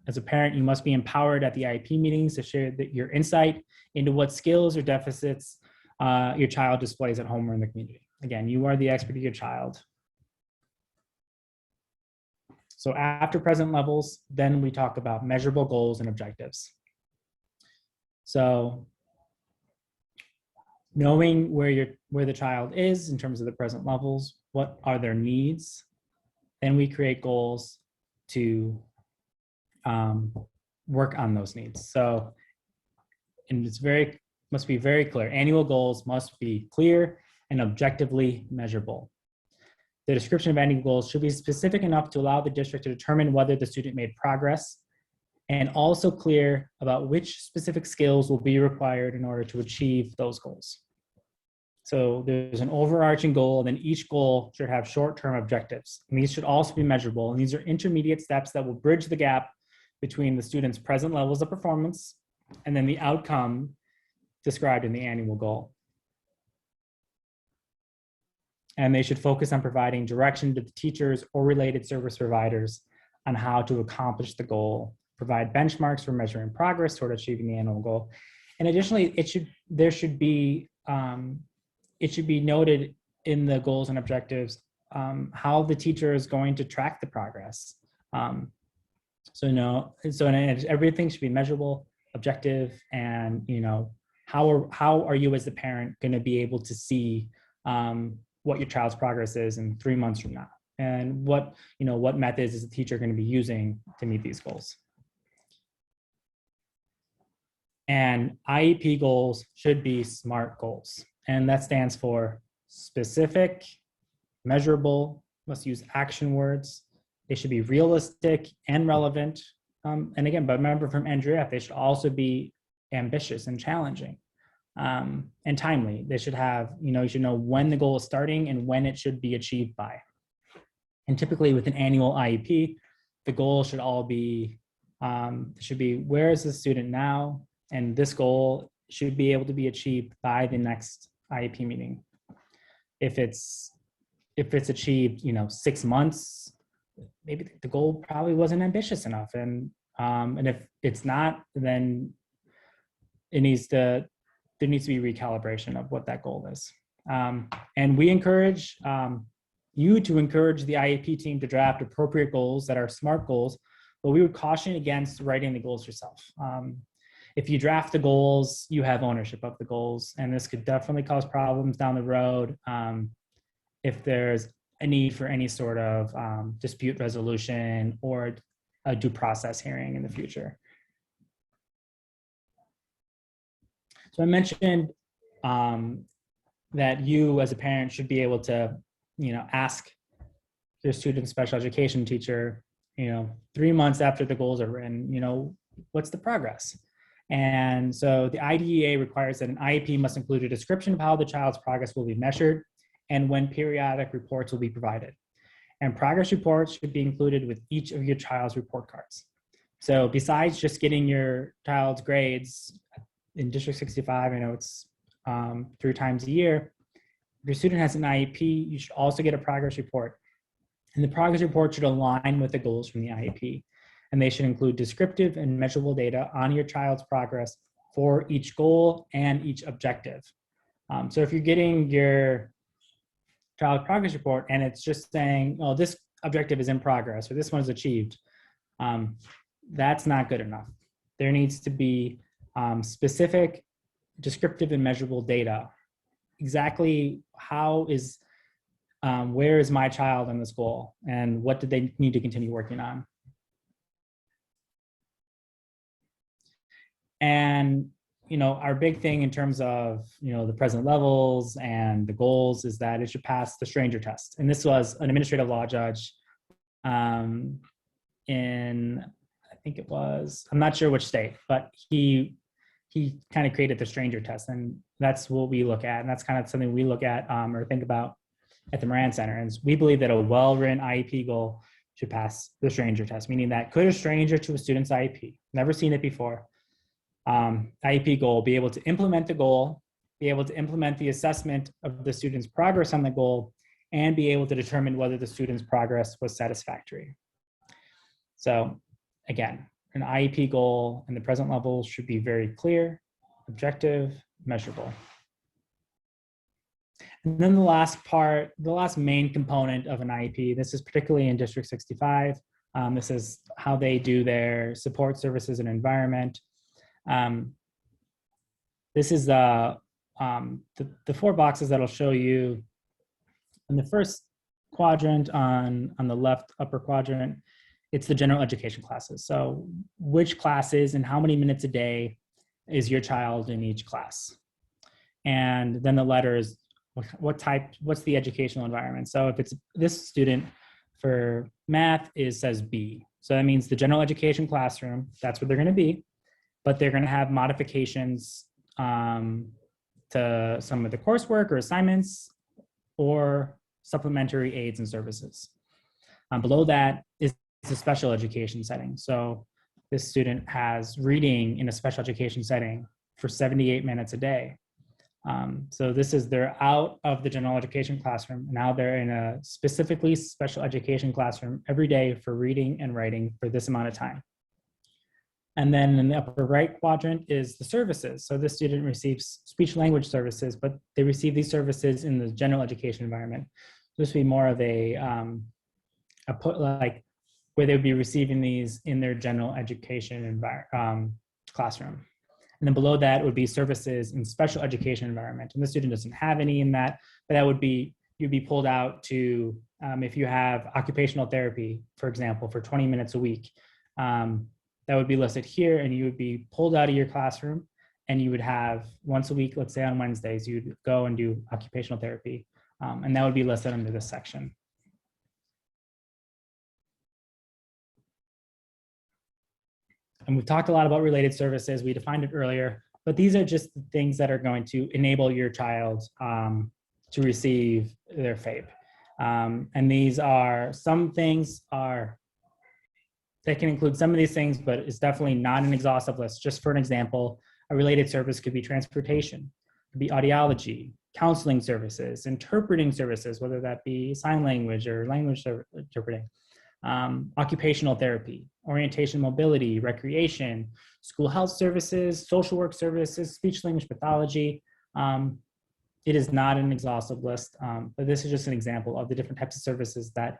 As a parent, you must be empowered at the IEP meetings to share your insight into what skills or deficits your child displays at home or in the community. Again, you are the expert of your child. So after present levels, then we talk about measurable goals and objectives. So knowing where the child is in terms of the present levels, what are their needs, then we create goals to work on those needs. So, and must be very clear. Annual goals must be clear and objectively measurable. The description of annual goals should be specific enough to allow the district to determine whether the student made progress, and also clear about which specific skills will be required in order to achieve those goals. So there's an overarching goal, and then each goal should have short-term objectives. And these should also be measurable. And these are intermediate steps that will bridge the gap between the student's present levels of performance and then the outcome described in the annual goal. And they should focus on providing direction to the teachers or related service providers on how to accomplish the goal, provide benchmarks for measuring progress toward achieving the annual goal. And additionally, it should be noted in the goals and objectives how the teacher is going to track the progress. So no, so everything should be measurable, objective, and how are you as the parent going to be able to see what your child's progress is in 3 months from now, and what methods is the teacher going to be using to meet these goals. And IEP goals should be SMART goals, and that stands for specific, measurable, must use action words. They should be realistic and relevant. And again, but remember from NJRF, they should also be ambitious and challenging and timely. They should have, you should know when the goal is starting and when it should be achieved by. And typically with an annual IEP, the goal should all be, where is the student now? And this goal should be able to be achieved by the next IEP meeting. If it's achieved, 6 months, maybe the goal probably wasn't ambitious enough. And if it's not, then there needs to be recalibration of what that goal is. And we encourage you to encourage the IEP team to draft appropriate goals that are SMART goals, but we would caution against writing the goals yourself. If you draft the goals, you have ownership of the goals, and this could definitely cause problems down the road if there's a need for any sort of dispute resolution or a due process hearing in the future. So I mentioned that you as a parent should be able to, ask your student's special education teacher, 3 months after the goals are written, what's the progress? And so the IDEA requires that an IEP must include a description of how the child's progress will be measured and when periodic reports will be provided. And progress reports should be included with each of your child's report cards. So besides just getting your child's grades in District 65, I know it's 3 times a year, if your student has an IEP, you should also get a progress report. And the progress report should align with the goals from the IEP. And they should include descriptive and measurable data on your child's progress for each goal and each objective. So if you're getting your child progress report and it's just saying, oh, this objective is in progress or this one is achieved, that's not good enough. There needs to be specific, descriptive, and measurable data. Exactly where is my child on this goal and what do they need to continue working on? And, our big thing in terms of, the present levels and the goals is that it should pass the stranger test. And this was an administrative law judge in, I think it was, I'm not sure which state, but he kind of created the stranger test. And that's what we look at. And that's kind of something we look at or think about at the Moran Center. And we believe that a well-written IEP goal should pass the stranger test, meaning that could a stranger to a student's IEP, never seen it before, IEP goal, be able to implement the goal, be able to implement the assessment of the student's progress on the goal, and be able to determine whether the student's progress was satisfactory. So again, an IEP goal and the present level should be very clear, objective, measurable. And then the last main component of an IEP, this is particularly in District 65. This is how they do their support services and environment. This is the 4 boxes that'll show you in the first quadrant on the left upper quadrant. It's the general education classes. So which classes and how many minutes a day is your child in each class? And then the letters, what's the educational environment? So if it's this student for math says B. So that means the general education classroom, that's where they're gonna be, but they're gonna have modifications to some of the coursework or assignments or supplementary aids and services. Below that is a special education setting. So this student has reading in a special education setting for 78 minutes a day. So they're out of the general education classroom. Now they're in a specifically special education classroom every day for reading and writing for this amount of time. And then in the upper right quadrant is the services. So this student receives speech language services, but they receive these services in the general education environment. This would be more of where they would be receiving these in their general education classroom. And then below that would be services in special education environment. And the student doesn't have any in that, but that would be, you'd be pulled out to, if you have occupational therapy, for example, for 20 minutes a week, that would be listed here, and you would be pulled out of your classroom, and you would have once a week, let's say on Wednesdays, you'd go and do occupational therapy. And that would be listed under this section. And we've talked a lot about related services. We defined it earlier, but these are just the things that are going to enable your child to receive their FAPE. And these are, some things are, they can include some of these things, but it's definitely not an exhaustive list. Just for an example, a related service could be transportation, could be audiology, counseling services, interpreting services, whether that be sign language or language interpreting, occupational therapy, orientation, mobility, recreation, school health services, social work services, speech language pathology. It is not an exhaustive list, but this is just an example of the different types of services that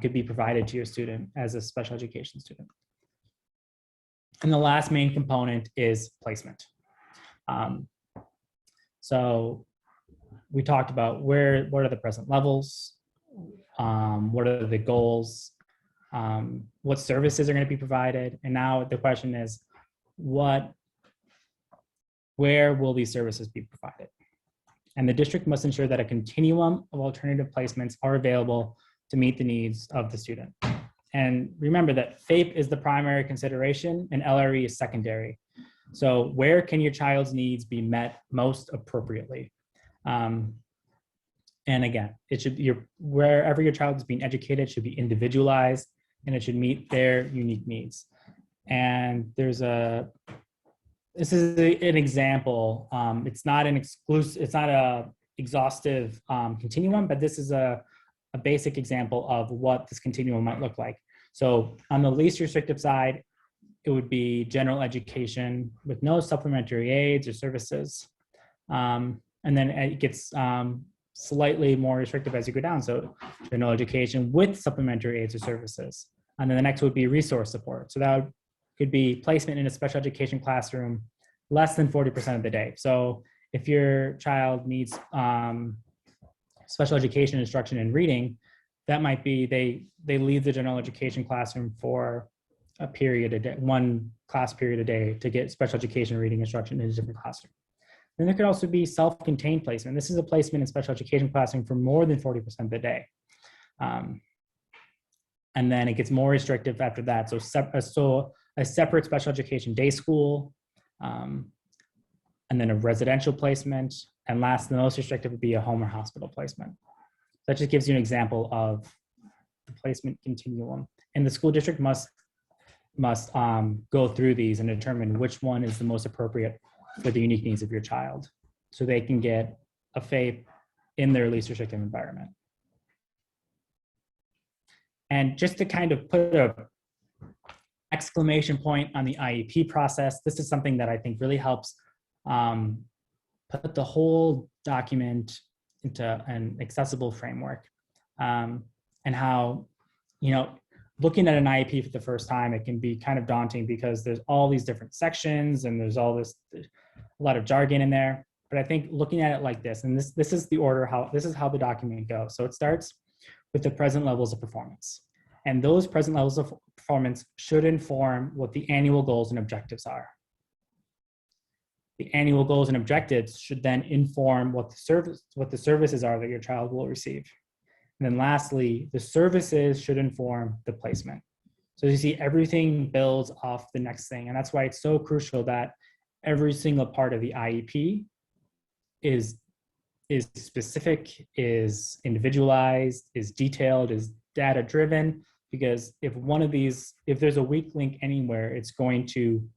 could be provided to your student as a special education student. And the last main component is placement. So we talked about what are the present levels, what are the goals, what services are going to be provided, and now the question is, where will these services be provided? And the district must ensure that a continuum of alternative placements are available to meet the needs of the student. And remember that FAPE is the primary consideration and LRE is secondary. So where can your child's needs be met most appropriately? And again, it should be wherever your child is being educated should be individualized, and it should meet their unique needs. And this is an example. It's not an exclusive, it's not a exhaustive continuum, but this is a basic example of what this continuum might look like. So on the least restrictive side, it would be general education with no supplementary aids or services. And then it gets slightly more restrictive as you go down. So general education with supplementary aids or services. And then the next would be resource support. So that could be placement in a special education classroom less than 40% of the day. So if your child needs special education instruction in reading, that might be they leave the general education classroom for a period a day, one class period a day to get special education reading instruction in a different classroom. Then there could also be self-contained placement. This is a placement in special education classroom for more than 40% of the day. And then it gets more restrictive after that. So a separate special education day school, and then a residential placement. And last, the most restrictive would be a home or hospital placement. So that just gives you an example of the placement continuum. And the school district must go through these and determine which one is the most appropriate for the unique needs of your child, so they can get a FAPE in their least restrictive environment. And just to kind of put an exclamation point on the IEP process, this is something that I think really helps put the whole document into an accessible framework, and how, looking at an IEP for the first time, it can be kind of daunting because there's all these different sections and there's a lot of jargon in there. But I think looking at it like this, and this is the order, this is how the document goes. So it starts with the present levels of performance. And those present levels of performance should inform what the annual goals and objectives are. The annual goals and objectives should then inform what the services are that your child will receive. And then lastly, the services should inform the placement. So you see, everything builds off the next thing. And that's why it's so crucial that every single part of the IEP is specific, is individualized, is detailed, is data-driven, because if there's a weak link anywhere, it's going to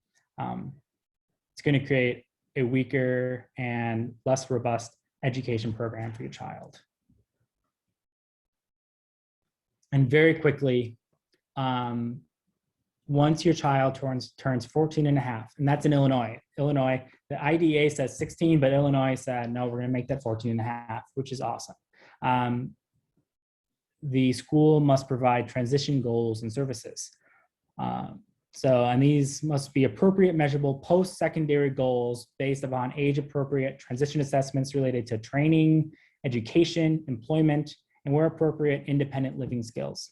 create a weaker and less robust education program for your child. And very quickly, once your child turns 14 and a half, and that's in Illinois. The IDA says 16, but Illinois said, no, we're gonna make that 14 and a half, which is awesome. the school must provide transition goals and services. And these must be appropriate, measurable post-secondary goals based upon age-appropriate transition assessments related to training, education, employment, and where appropriate, independent living skills.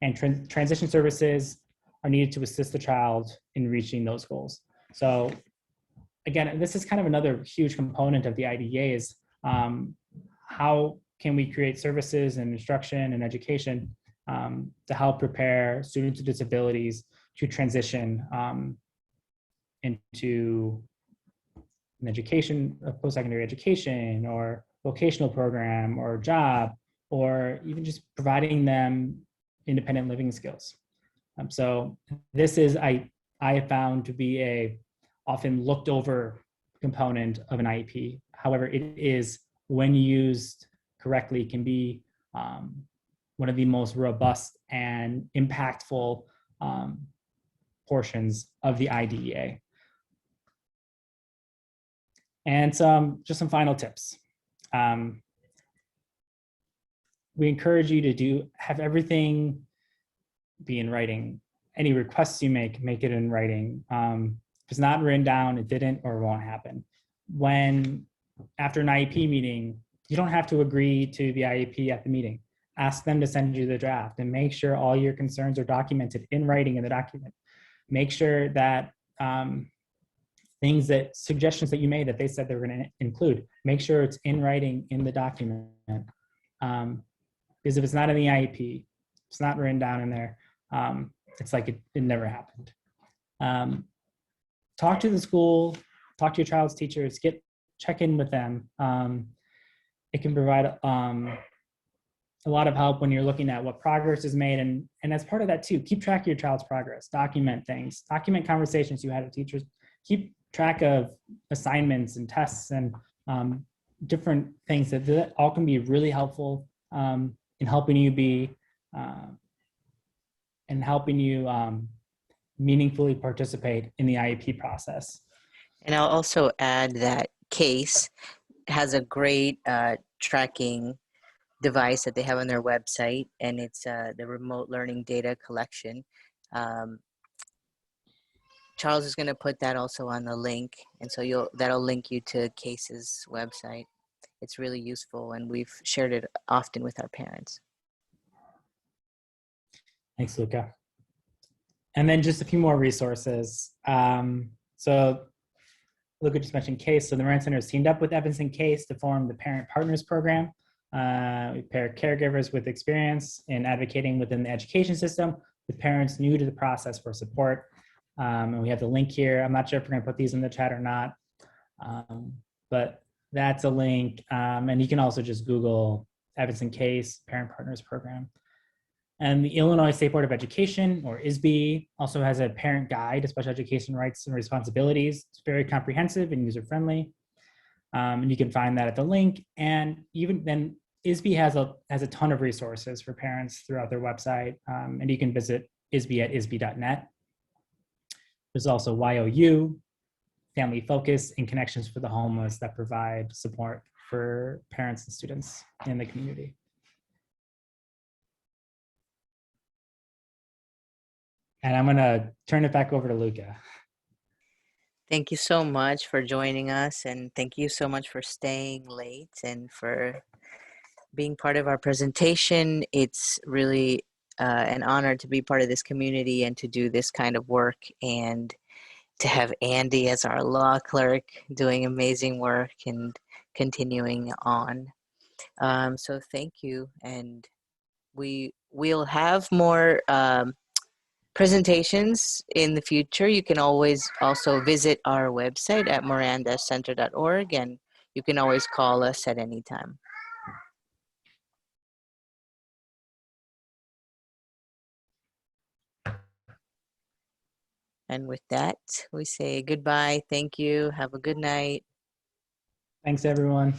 And transition services are needed to assist the child in reaching those goals. So again, this is kind of another huge component of the IDEA is how can we create services and instruction and education to help prepare students with disabilities to transition into an education, a post-secondary education or vocational program or job, or even just providing them independent living skills. So this is, I have found to be a often looked over component of an IEP. However, it is, when used correctly, can be one of the most robust and impactful portions of the IDEA. And just some final tips. We encourage you to have everything be in writing. Any requests you make it in writing. If it's not written down, it didn't or won't happen. After an IEP meeting, you don't have to agree to the IEP at the meeting. Ask them to send you the draft and make sure all your concerns are documented in writing in the document. Make sure that suggestions that you made that they said they were going to include, make sure it's in writing in the document. Because if it's not in the IEP, it's not written down in there, it's like it never happened. Talk to the school, talk to your child's teachers, check in with them. It can provide a lot of help when you're looking at what progress is made. And as part of that too, keep track of your child's progress, document things, document conversations you had with teachers, keep track of assignments and tests and different things that all can be really helpful in helping you meaningfully participate in the IEP process. And I'll also add that CASE has a great tracking device that they have on their website, and it's the remote learning data collection. Charles is going to put that also on the link, and so that'll link you to CASE's website. It's really useful, and we've shared it often with our parents. Thanks, Luca. And then just a few more resources. So Luca just mentioned CASE. So the Moran Center has teamed up with Evanston CASE to form the Parent Partners Program. We pair caregivers with experience in advocating within the education system with parents new to the process for support. And we have the link here. I'm not sure if we're going to put these in the chat or not, but that's a link. And you can also just Google Evanston CASE Parent Partners Program. And the Illinois State Board of Education, or ISB, also has a parent guide to special education rights and responsibilities. It's very comprehensive and user-friendly. And you can find that at the link. And even then, ISB has a ton of resources for parents throughout their website. And you can visit ISB at isb.net. There's also YOU, Family Focus, and Connections for the Homeless that provide support for parents and students in the community. And I'm going to turn it back over to Luca. Thank you so much for joining us, and thank you so much for staying late and for being part of our presentation. It's really an honor to be part of this community and to do this kind of work, and to have Andy as our law clerk doing amazing work and continuing on. So thank you, and we'll have more presentations in the future. You can always also visit our website at moran-center.org, and you can always call us at any time. And with that, we say goodbye. Thank you. Have a good night. Thanks, everyone.